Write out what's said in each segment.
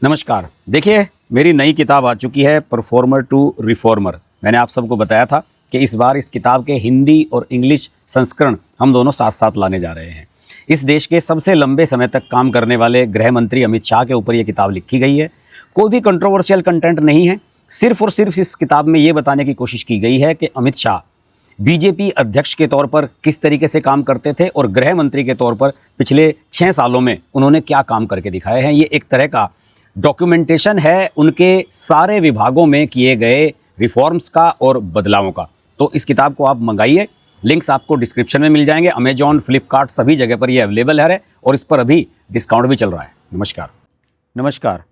नमस्कार। देखिए, मेरी नई किताब आ चुकी है परफॉर्मर टू रिफॉर्मर। मैंने आप सबको बताया था कि इस बार इस किताब के हिंदी और इंग्लिश संस्करण हम दोनों साथ साथ लाने जा रहे हैं। इस देश के सबसे लंबे समय तक काम करने वाले गृह मंत्री अमित शाह के ऊपर ये किताब लिखी गई है। कोई भी कंट्रोवर्शियल कंटेंट नहीं है। सिर्फ और सिर्फ इस किताब में ये बताने की कोशिश की गई है कि अमित शाह बीजेपी अध्यक्ष के तौर पर किस तरीके से काम करते थे और गृह मंत्री के तौर पर पिछले 6 सालों में उन्होंने क्या काम करके दिखाए हैं। ये एक तरह का डॉक्यूमेंटेशन है उनके सारे विभागों में किए गए रिफॉर्म्स का और बदलावों का। तो इस किताब को आप मंगाइए, लिंक्स आपको डिस्क्रिप्शन में मिल जाएंगे। अमेजॉन, फ्लिपकार्ट सभी जगह पर ये अवेलेबल है और इस पर अभी डिस्काउंट भी चल रहा है। नमस्कार।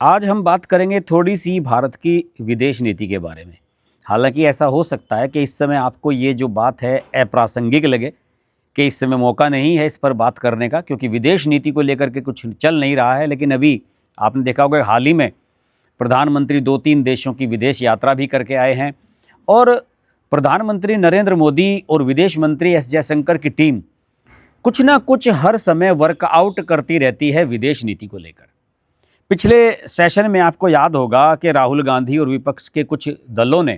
आज हम बात करेंगे थोड़ी सी भारत की विदेश नीति के बारे में। हालांकि ऐसा हो सकता है कि इस समय आपको ये जो बात है अप्रासंगिक लगे कि इस समय मौका नहीं है इस पर बात करने का, क्योंकि विदेश नीति को लेकर के कुछ चल नहीं रहा है। लेकिन अभी आपने देखा होगा हाल ही में प्रधानमंत्री 2-3 देशों की विदेश यात्रा भी करके आए हैं और प्रधानमंत्री नरेंद्र मोदी और विदेश मंत्री एस जयशंकर की टीम कुछ ना कुछ हर समय वर्कआउट करती रहती है विदेश नीति को लेकर। पिछले सेशन में आपको याद होगा कि राहुल गांधी और विपक्ष के कुछ दलों ने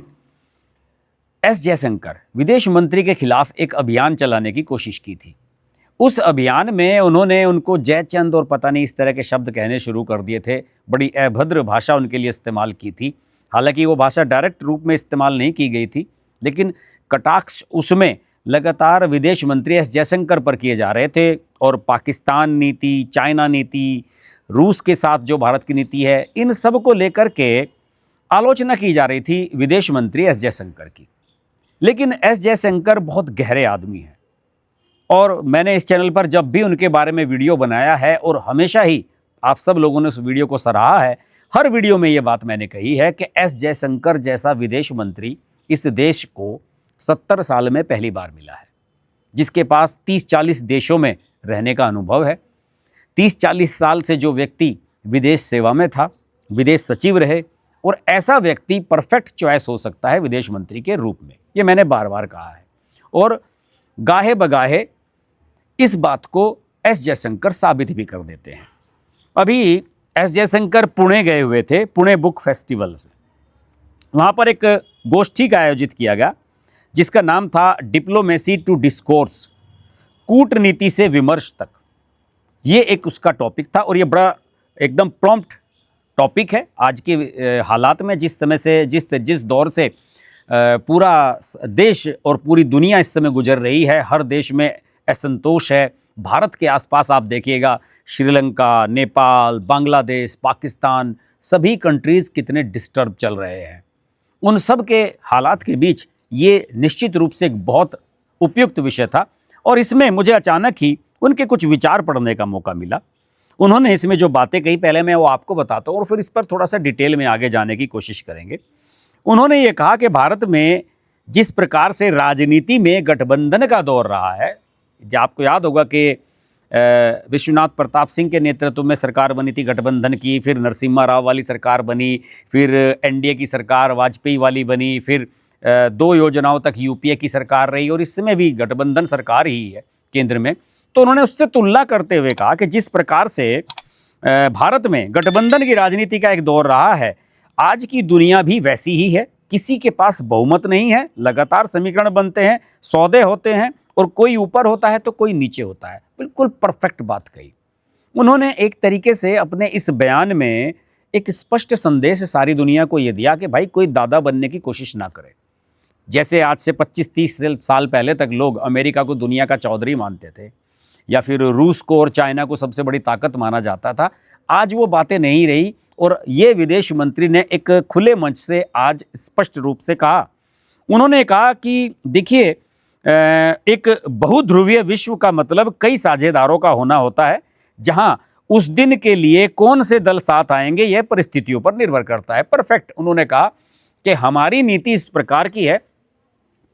एस जयशंकर विदेश मंत्री के खिलाफ एक अभियान चलाने की कोशिश की थी। उस अभियान में उन्होंने उनको जयचंद और पता नहीं इस तरह के शब्द कहने शुरू कर दिए थे। बड़ी अभद्र भाषा उनके लिए इस्तेमाल की थी। हालांकि वो भाषा डायरेक्ट रूप में इस्तेमाल नहीं की गई थी, लेकिन कटाक्ष उसमें लगातार विदेश मंत्री एस जयशंकर पर किए जा रहे थे। और पाकिस्तान नीति, चाइना नीति, रूस के साथ जो भारत की नीति है, इन सब को लेकर के आलोचना की जा रही थी विदेश मंत्री एस जयशंकर की। लेकिन एस जयशंकर बहुत गहरे आदमी हैं और मैंने इस चैनल पर जब भी उनके बारे में वीडियो बनाया है और हमेशा ही आप सब लोगों ने उस वीडियो को सराहा है, हर वीडियो में ये बात मैंने कही है कि एस जयशंकर जैसा विदेश मंत्री इस देश को 70 साल में पहली बार मिला है, जिसके पास 30-40 देशों में रहने का अनुभव है। 30-40 साल से जो व्यक्ति विदेश सेवा में था, विदेश सचिव रहे, और ऐसा व्यक्ति परफेक्ट चॉइस हो सकता है विदेश मंत्री के रूप में। ये मैंने बार बार कहा है और गाहे बगाहे इस बात को एस जयशंकर साबित भी कर देते हैं। अभी एस जयशंकर पुणे गए हुए थे, पुणे बुक फेस्टिवल। वहाँ पर एक गोष्ठी का आयोजित किया गया जिसका नाम था डिप्लोमेसी टू डिस्कोर्स, कूटनीति से विमर्श तक। ये एक उसका टॉपिक था और ये बड़ा एकदम प्रॉम्प्ट टॉपिक है आज के हालात में। जिस समय से जिस दौर से पूरा देश और पूरी दुनिया इस समय गुजर रही है, हर देश में असंतोष है। भारत के आसपास आप देखिएगा, श्रीलंका, नेपाल, बांग्लादेश, पाकिस्तान, सभी कंट्रीज़ कितने डिस्टर्ब चल रहे हैं। उन सब के हालात के बीच ये निश्चित रूप से एक बहुत उपयुक्त विषय था और इसमें मुझे अचानक ही उनके कुछ विचार पढ़ने का मौका मिला। उन्होंने इसमें जो बातें कही, पहले मैं वो आपको बताता हूँ और फिर इस पर थोड़ा सा डिटेल में आगे जाने की कोशिश करेंगे। उन्होंने ये कहा कि भारत में जिस प्रकार से राजनीति में गठबंधन का दौर रहा है, जो आपको याद होगा कि विश्वनाथ प्रताप सिंह के नेतृत्व में सरकार बनी थी गठबंधन की, फिर नरसिम्हा राव वाली सरकार बनी, फिर एनडीए की सरकार वाजपेयी वाली बनी, फिर 2 योजनाओं तक यूपीए की सरकार रही और इस समय भी गठबंधन सरकार ही है केंद्र में। तो उन्होंने उससे तुलना करते हुए कहा कि जिस प्रकार से भारत में गठबंधन की राजनीति का एक दौर रहा है, आज की दुनिया भी वैसी ही है। किसी के पास बहुमत नहीं है, लगातार समीकरण बनते हैं, सौदे होते हैं और कोई ऊपर होता है तो कोई नीचे होता है। बिल्कुल परफेक्ट बात कही उन्होंने। एक तरीके से अपने इस बयान में एक स्पष्ट संदेश सारी दुनिया को यह दिया कि भाई कोई दादा बनने की कोशिश ना करे। जैसे आज से 25-30 साल पहले तक लोग अमेरिका को दुनिया का चौधरी मानते थे या फिर रूस को और चाइना को सबसे बड़ी ताकत माना जाता था, आज वो बातें नहीं रही। और ये विदेश मंत्री ने एक खुले मंच से आज स्पष्ट रूप से कहा। उन्होंने कहा कि देखिए, एक बहुध्रुवीय विश्व का मतलब कई साझेदारों का होना होता है, जहां उस दिन के लिए कौन से दल साथ आएंगे यह परिस्थितियों पर निर्भर करता है। परफेक्ट उन्होंने कहा कि हमारी नीति इस प्रकार की है,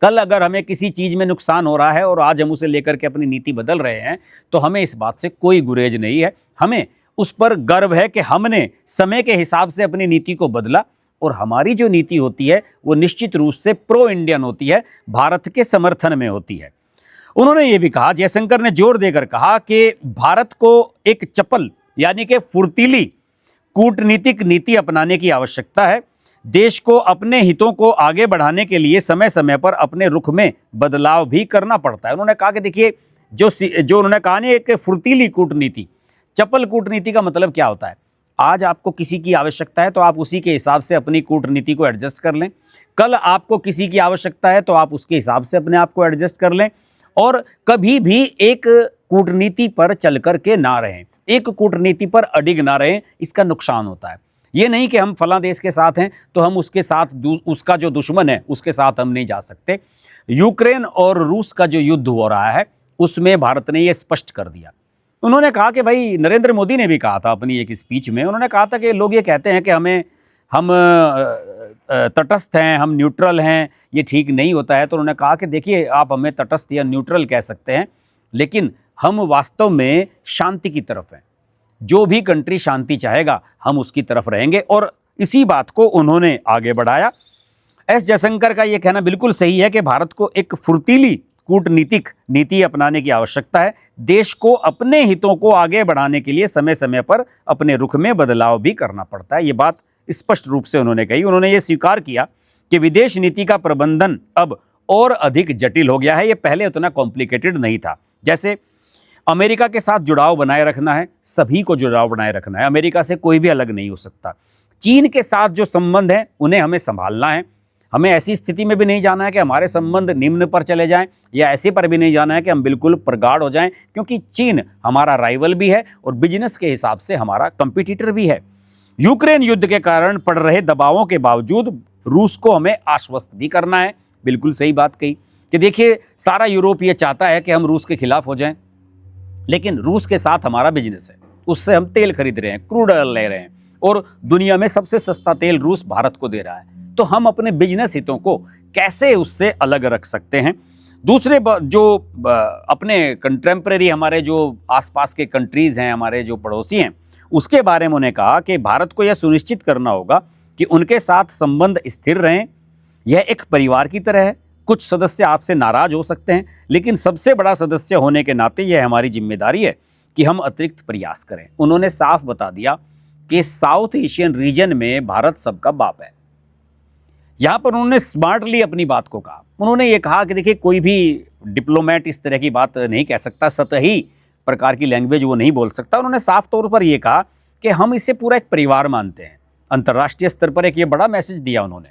कल अगर हमें किसी चीज़ में नुकसान हो रहा है और आज हम उसे लेकर के अपनी नीति बदल रहे हैं तो हमें इस बात से कोई गुरेज नहीं है। हमें उस पर गर्व है कि हमने समय के हिसाब से अपनी नीति को बदला और हमारी जो नीति होती है वो निश्चित रूप से प्रो इंडियन होती है, भारत के समर्थन में होती है। उन्होंने ये भी कहा, जयशंकर ने जोर देकर कहा कि भारत को एक चपल यानी कि फुर्तीली कूटनीतिक नीति अपनाने की आवश्यकता है। देश को अपने हितों को आगे बढ़ाने के लिए समय समय पर अपने रुख में बदलाव भी करना पड़ता है। उन्होंने कहा कि देखिए, जो उन्होंने कहा ना, एक फुर्तीली कूटनीति, चपल कूटनीति का मतलब क्या होता है? आज आपको किसी की आवश्यकता है तो आप उसी के हिसाब से अपनी कूटनीति को एडजस्ट कर लें। कल आपको किसी की आवश्यकता है तो आप उसके हिसाब से अपने आप को एडजस्ट कर लें, और कभी भी एक कूटनीति पर चल कर के ना रहें, एक कूटनीति पर अडिग ना रहें। इसका नुकसान होता है। ये नहीं कि हम फलां देश के साथ हैं तो हम उसके साथ, उसका जो दुश्मन है उसके साथ हम नहीं जा सकते। यूक्रेन और रूस का जो युद्ध हो रहा है उसमें भारत ने ये स्पष्ट कर दिया। उन्होंने कहा कि भाई, नरेंद्र मोदी ने भी कहा था अपनी एक स्पीच में, उन्होंने कहा था कि लोग ये कहते हैं कि हम तटस्थ हैं, हम न्यूट्रल हैं, ये ठीक नहीं होता है। तो उन्होंने कहा कि देखिए, आप हमें तटस्थ या न्यूट्रल कह सकते हैं, लेकिन हम वास्तव में शांति की तरफ हैं। जो भी कंट्री शांति चाहेगा हम उसकी तरफ रहेंगे, और इसी बात को उन्होंने आगे बढ़ाया। एस जयशंकर का यह कहना बिल्कुल सही है कि भारत को एक फुर्तीली कूटनीतिक नीति अपनाने की आवश्यकता है। देश को अपने हितों को आगे बढ़ाने के लिए समय समय पर अपने रुख में बदलाव भी करना पड़ता है। ये बात स्पष्ट रूप से उन्होंने कही। उन्होंने ये स्वीकार किया कि विदेश नीति का प्रबंधन अब और अधिक जटिल हो गया है। ये पहले उतना कॉम्प्लिकेटेड नहीं था। जैसे अमेरिका के साथ जुड़ाव बनाए रखना है, सभी को जुड़ाव बनाए रखना है, अमेरिका से कोई भी अलग नहीं हो सकता। चीन के साथ जो संबंध है उन्हें हमें संभालना है। हमें ऐसी स्थिति में भी नहीं जाना है कि हमारे संबंध निम्न पर चले जाएं, या ऐसे पर भी नहीं जाना है कि हम बिल्कुल प्रगाढ़ हो जाएं, क्योंकि चीन हमारा राइवल भी है और बिजनेस के हिसाब से हमारा कंपटीटर भी है। यूक्रेन युद्ध के कारण पड़ रहे दबावों के बावजूद रूस को हमें आश्वस्त भी करना है। बिल्कुल सही बात कही कि देखिए, सारा यूरोप ये चाहता है कि हम रूस के खिलाफ हो जाएं, लेकिन रूस के साथ हमारा बिजनेस है, उससे हम तेल खरीद रहे हैं, क्रूड ऑयल ले रहे हैं, और दुनिया में सबसे सस्ता तेल रूस भारत को दे रहा है। तो हम अपने बिजनेस हितों को कैसे उससे अलग रख सकते हैं। दूसरे जो अपने कंटेम्प्रेरी, हमारे जो आसपास के कंट्रीज़ हैं, हमारे जो पड़ोसी हैं, उसके बारे में उन्होंने कहा कि भारत को यह सुनिश्चित करना होगा कि उनके साथ संबंध स्थिर रहें। यह एक परिवार की तरह है। कुछ सदस्य आपसे नाराज हो सकते हैं, लेकिन सबसे बड़ा सदस्य होने के नाते यह हमारी जिम्मेदारी है कि हम अतिरिक्त प्रयास करें। उन्होंने साफ बता दिया कि साउथ एशियन रीजन में भारत सबका बाप है। यहाँ पर उन्होंने स्मार्टली अपनी बात को कहा। उन्होंने ये कहा कि देखिए, कोई भी डिप्लोमेट इस तरह की बात नहीं कह सकता, सतही प्रकार की लैंग्वेज वो नहीं बोल सकता। उन्होंने साफ तौर पर यह कहा कि हम इसे पूरा एक परिवार मानते हैं। अंतर्राष्ट्रीय स्तर पर एक ये बड़ा मैसेज दिया उन्होंने।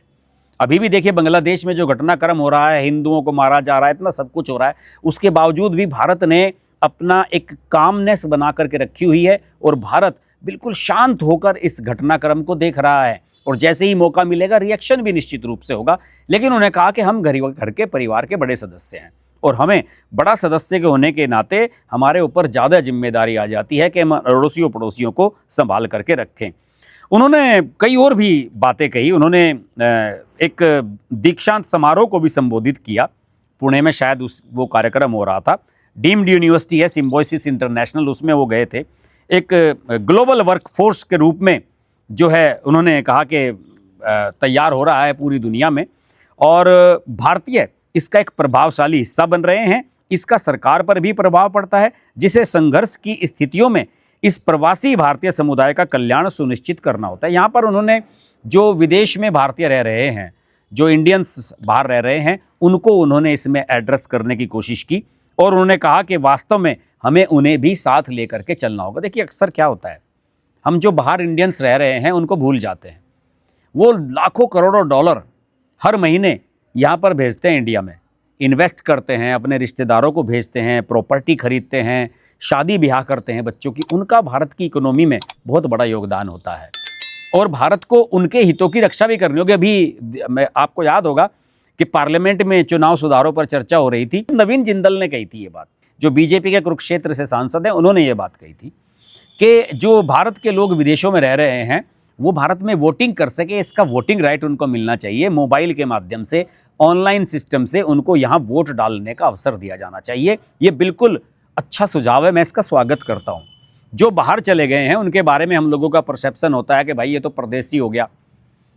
अभी भी देखिए, बांग्लादेश में जो घटनाक्रम हो रहा है, हिंदुओं को मारा जा रहा है, इतना सब कुछ हो रहा है, उसके बावजूद भी भारत ने अपना एक कामनेस बना करके रखी हुई है, और भारत बिल्कुल शांत होकर इस घटनाक्रम को देख रहा है, और जैसे ही मौका मिलेगा रिएक्शन भी निश्चित रूप से होगा। लेकिन उन्होंने कहा कि हम घर के परिवार के बड़े सदस्य हैं, और हमें बड़ा सदस्य के होने के नाते हमारे ऊपर ज़्यादा जिम्मेदारी आ जाती है कि हम अड़ोसियों पड़ोसियों को संभाल करके रखें। उन्होंने कई और भी बातें कही। उन्होंने एक दीक्षांत समारोह को भी संबोधित किया। पुणे में शायद वो कार्यक्रम हो रहा था। डीम्ड यूनिवर्सिटी है सिम्बोसिस इंटरनेशनल, उसमें वो गए थे। एक ग्लोबल वर्कफोर्स के रूप में जो है, उन्होंने कहा कि तैयार हो रहा है पूरी दुनिया में, और भारतीय इसका एक प्रभावशाली हिस्सा बन रहे हैं। इसका सरकार पर भी प्रभाव पड़ता है, जिसे संघर्ष की स्थितियों में इस प्रवासी भारतीय समुदाय का कल्याण सुनिश्चित करना होता है। यहाँ पर उन्होंने जो विदेश में भारतीय रह रहे हैं, जो इंडियंस बाहर रह रहे हैं, उनको उन्होंने इसमें एड्रेस करने की कोशिश की, और उन्होंने कहा कि वास्तव में हमें उन्हें भी साथ लेकर के चलना होगा। देखिए, अक्सर क्या होता है, हम जो बाहर इंडियंस रह रहे हैं उनको भूल जाते हैं। वो लाखों करोड़ों डॉलर हर महीने यहाँ पर भेजते हैं, इंडिया में इन्वेस्ट करते हैं, अपने रिश्तेदारों को भेजते हैं, प्रॉपर्टी खरीदते हैं, शादी ब्याह करते हैं बच्चों की। उनका भारत की इकोनॉमी में बहुत बड़ा योगदान होता है, और भारत को उनके हितों की रक्षा भी करनी होगी। अभी आपको याद होगा कि पार्लियामेंट में चुनाव सुधारों पर चर्चा हो रही थी। नवीन जिंदल ने कही थी ये बात, जो बीजेपी के कुरुक्षेत्र से सांसद हैं, उन्होंने ये बात कही थी कि जो भारत के लोग विदेशों में रह रहे हैं वो भारत में वोटिंग कर सके, इसका वोटिंग राइट उनको मिलना चाहिए। मोबाइल के माध्यम से, ऑनलाइन सिस्टम से उनको यहाँ वोट डालने का अवसर दिया जाना चाहिए। ये बिल्कुल अच्छा सुझाव है, मैं इसका स्वागत करता हूँ। जो बाहर चले गए हैं उनके बारे में हम लोगों का परसेप्शन होता है कि भाई ये तो परदेसी हो गया,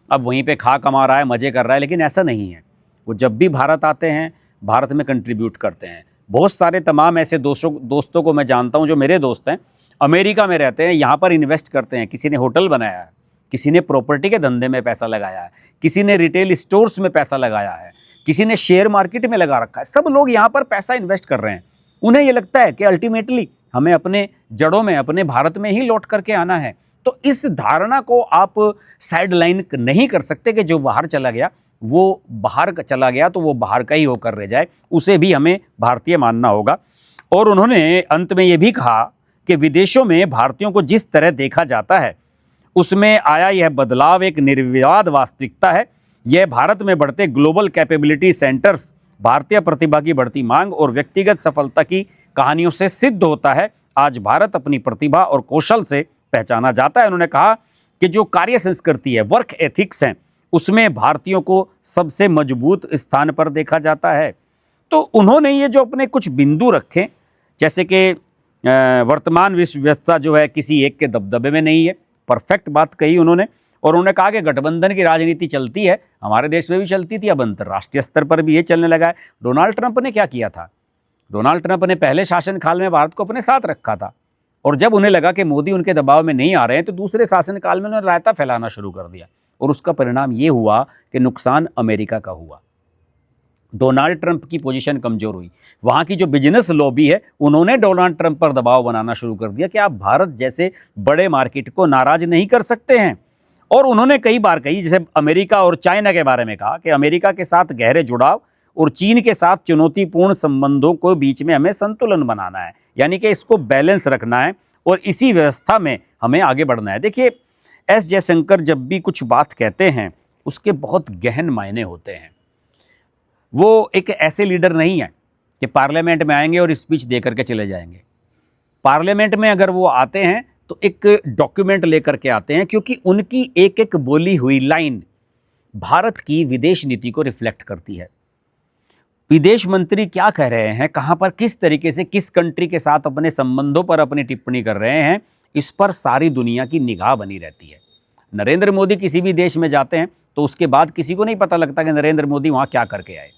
अब वहीं पे खा कमा रहा है, मज़े कर रहा है, लेकिन ऐसा नहीं है। वो जब भी भारत आते हैं, भारत में कंट्रीब्यूट करते हैं। बहुत सारे तमाम ऐसे दोस्तों को मैं जानता हूँ जो मेरे दोस्त हैं, अमेरिका में रहते हैं, यहाँ पर इन्वेस्ट करते हैं, किसी ने होटल बनाया है, किसी ने प्रॉपर्टी के धंधे में पैसा लगाया है, किसी ने रिटेल स्टोर्स में पैसा लगाया है, किसी ने शेयर मार्केट में लगा रखा है। सब लोग यहाँ पर पैसा इन्वेस्ट कर रहे हैं। उन्हें ये लगता है कि अल्टीमेटली हमें अपने जड़ों में, अपने भारत में ही लौट करके आना है। तो इस धारणा को आप साइडलाइन नहीं कर सकते कि जो बाहर चला गया वो बाहर चला गया तो वो बाहर का ही होकर रह जाए, उसे भी हमें भारतीय मानना होगा। और उन्होंने अंत में ये भी कहा कि विदेशों में भारतीयों को जिस तरह देखा जाता है उसमें आया यह बदलाव एक निर्विवाद वास्तविकता है। यह भारत में बढ़ते ग्लोबल कैपेबिलिटी सेंटर्स, भारतीय प्रतिभा की बढ़ती मांग और व्यक्तिगत सफलता की कहानियों से सिद्ध होता है। आज भारत अपनी प्रतिभा और कौशल से पहचाना जाता है। उन्होंने कहा कि जो कार्य संस्कृति है, वर्क एथिक्स हैं, उसमें भारतीयों को सबसे मजबूत स्थान पर देखा जाता है। तो उन्होंने ये जो अपने कुछ बिंदु रखे, जैसे कि वर्तमान विश्व व्यवस्था जो है किसी एक के दबदबे में नहीं है, परफेक्ट बात कही उन्होंने। और उन्होंने कहा कि गठबंधन की राजनीति चलती है, हमारे देश में भी चलती थी, अब अंतर्राष्ट्रीय स्तर पर भी ये चलने लगा है। डोनाल्ड ट्रंप ने क्या किया था? डोनाल्ड ट्रंप ने पहले शासनकाल में भारत को अपने साथ रखा था, और जब उन्हें लगा कि मोदी उनके दबाव में नहीं आ रहे हैं तो दूसरे शासनकाल में उन्होंने रायता फैलाना शुरू कर दिया, और उसका परिणाम ये हुआ कि नुकसान अमेरिका का हुआ। डोनाल्ड ट्रंप की पोजीशन कमजोर हुई। वहाँ की जो बिजनेस लॉबी है उन्होंने डोनाल्ड ट्रंप पर दबाव बनाना शुरू कर दिया कि आप भारत जैसे बड़े मार्केट को नाराज नहीं कर सकते हैं। और उन्होंने कई बार कही, जैसे अमेरिका और चाइना के बारे में कहा कि अमेरिका के साथ गहरे जुड़ाव और चीन के साथ चुनौतीपूर्ण संबंधों को बीच में हमें संतुलन बनाना है, यानी कि इसको बैलेंस रखना है और इसी व्यवस्था में हमें आगे बढ़ना है। देखिए, एस जयशंकर जब भी कुछ बात कहते हैं उसके बहुत गहन मायने होते हैं। वो एक ऐसे लीडर नहीं है कि पार्लियामेंट में आएंगे और स्पीच दे करके चले जाएंगे। पार्लियामेंट में अगर वो आते हैं तो एक डॉक्यूमेंट लेकर के आते हैं, क्योंकि उनकी एक एक बोली हुई लाइन भारत की विदेश नीति को रिफ्लेक्ट करती है। विदेश मंत्री क्या कह रहे हैं, कहाँ पर किस तरीके से किस कंट्री के साथ अपने संबंधों पर अपनी टिप्पणी कर रहे हैं, इस पर सारी दुनिया की निगाह बनी रहती है। नरेंद्र मोदी किसी भी देश में जाते हैं तो उसके बाद किसी को नहीं पता लगता कि नरेंद्र मोदी वहाँ क्या करके आए।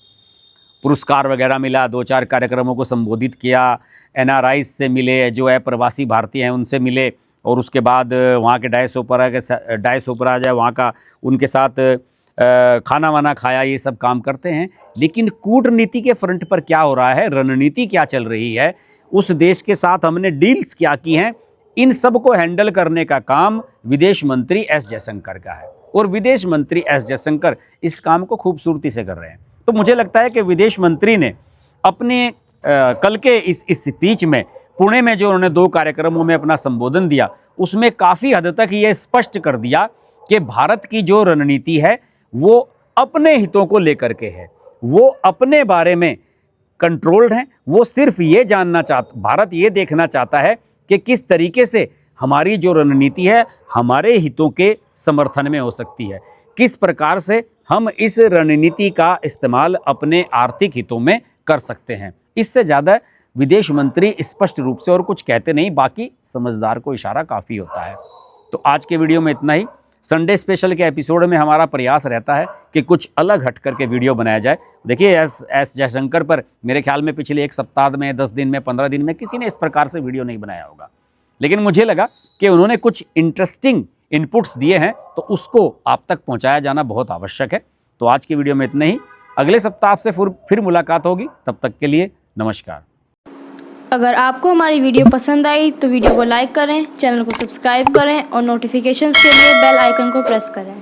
पुरस्कार वगैरह मिला, 2-4 कार्यक्रमों को संबोधित किया, एनआरआईज से मिले, जो है प्रवासी भारतीय हैं उनसे मिले, और उसके बाद वहाँ के डायस्पोरा जो है वहाँ का उनके साथ खाना वाना खाया, ये सब काम करते हैं। लेकिन कूटनीति के फ्रंट पर क्या हो रहा है, रणनीति क्या चल रही है, उस देश के साथ हमने डील्स क्या की हैं, इन सब को हैंडल करने का काम विदेश मंत्री एस जयशंकर का है। और विदेश मंत्री एस जयशंकर इस काम को खूबसूरती से कर रहे हैं। तो मुझे लगता है कि विदेश मंत्री ने अपने कल के इस स्पीच में, पुणे में जो उन्होंने 2 कार्यक्रमों में अपना संबोधन दिया, उसमें काफ़ी हद तक ये स्पष्ट कर दिया कि भारत की जो रणनीति है वो अपने हितों को लेकर के है, वो अपने बारे में कंट्रोल्ड है। वो सिर्फ ये भारत ये देखना चाहता है कि किस तरीके से हमारी जो रणनीति है हमारे हितों के समर्थन में हो सकती है, किस प्रकार से हम इस रणनीति का इस्तेमाल अपने आर्थिक हितों में कर सकते हैं। इससे ज़्यादा विदेश मंत्री स्पष्ट रूप से और कुछ कहते नहीं, बाकी समझदार को इशारा काफ़ी होता है। तो आज के वीडियो में इतना ही। संडे स्पेशल के एपिसोड में हमारा प्रयास रहता है कि कुछ अलग हट करके वीडियो बनाया जाए। देखिए, एस जयशंकर पर मेरे ख्याल में पिछले 1 सप्ताह में, 10 दिन में, 15 दिन में किसी ने इस प्रकार से वीडियो नहीं बनाया होगा, लेकिन मुझे लगा कि उन्होंने कुछ इंटरेस्टिंग इनपुट्स दिए हैं तो उसको आप तक पहुंचाया जाना बहुत आवश्यक है। तो आज की वीडियो में इतना ही। अगले सप्ताह आपसे फिर मुलाकात होगी, तब तक के लिए नमस्कार। अगर आपको हमारी वीडियो पसंद आई तो वीडियो को लाइक करें, चैनल को सब्सक्राइब करें और नोटिफिकेशंस के लिए बेल आइकन को प्रेस करें।